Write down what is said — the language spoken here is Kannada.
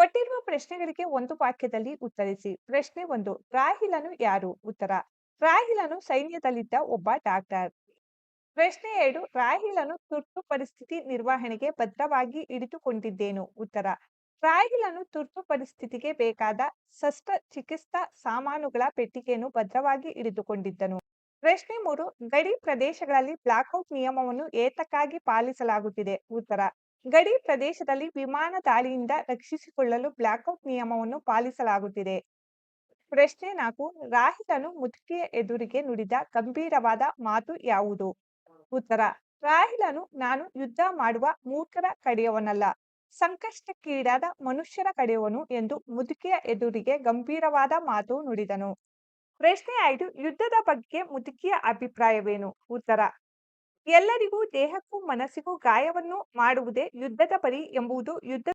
ಕೊಟ್ಟಿರುವ ಪ್ರಶ್ನೆಗಳಿಗೆ ಒಂದು ವಾಕ್ಯದಲ್ಲಿ ಉತ್ತರಿಸಿ. ಪ್ರಶ್ನೆ 1. ರಾಹಿಲನು ಯಾರು? ಉತ್ತರ. ರಾಹಿಲನು ಸೈನ್ಯದಲ್ಲಿದ್ದ ಒಬ್ಬ ಡಾಕ್ಟರ್. ಪ್ರಶ್ನೆ 2. ರಾಹಿಲನು ತುರ್ತು ಪರಿಸ್ಥಿತಿ ನಿರ್ವಹಣೆಗೆ ಭದ್ರವಾಗಿ ಹಿಡಿದುಕೊಂಡಿದ್ದೇನು? ಉತ್ತರ. ರಾಹಿಲನು ತುರ್ತು ಪರಿಸ್ಥಿತಿಗೆ ಬೇಕಾದ ಶಸ್ತ್ರಚಿಕಿತ್ಸಾ ಸಾಮಾನುಗಳ ಪೆಟ್ಟಿಗೆಯನ್ನು ಭದ್ರವಾಗಿ ಹಿಡಿದುಕೊಂಡಿದ್ದನು. ಪ್ರಶ್ನೆ 3. ಗಡಿ ಪ್ರದೇಶಗಳಲ್ಲಿ ಬ್ಲಾಕ್ಔಟ್ ನಿಯಮವನ್ನು ಏತಕ್ಕಾಗಿ ಪಾಲಿಸಲಾಗುತ್ತಿದೆ? ಉತ್ತರ. ಗಡಿ ಪ್ರದೇಶದಲ್ಲಿ ವಿಮಾನ ದಾಳಿಯಿಂದ ರಕ್ಷಿಸಿಕೊಳ್ಳಲು ಬ್ಲಾಕ್ಔಟ್ ನಿಯಮವನ್ನು ಪಾಲಿಸಲಾಗುತ್ತಿದೆ. ಪ್ರಶ್ನೆ 4. ರಾಹಿಲನು ಮುದುಕಿಯ ಎದುರಿಗೆ ನುಡಿದ ಗಂಭೀರವಾದ ಮಾತು ಯಾವುದು? ಉತ್ತರ. ರಾಹಿಲನು ನಾನು ಯುದ್ಧ ಮಾಡುವ ಮೂರ್ಖರ ಕಡೆಯವನಲ್ಲ, ಸಂಕಷ್ಟಕ್ಕೀಡಾದ ಮನುಷ್ಯರ ಕಡೆಯವನು ಎಂದು ಮುದುಕಿಯ ಎದುರಿಗೆ ಗಂಭೀರವಾದ ಮಾತು ನುಡಿದನು. ಪ್ರಶ್ನೆ 5. ಯುದ್ಧದ ಬಗ್ಗೆ ಮುದುಕಿಯ ಅಭಿಪ್ರಾಯವೇನು? ಉತ್ತರ. ಎಲ್ಲರಿಗೂ ದೇಹಕ್ಕೂ ಮನಸ್ಸಿಗೂ ಗಾಯವನ್ನು ಮಾಡುವುದೇ ಯುದ್ಧದ ಪರಿ ಎಂಬುದು ಯುದ್ಧ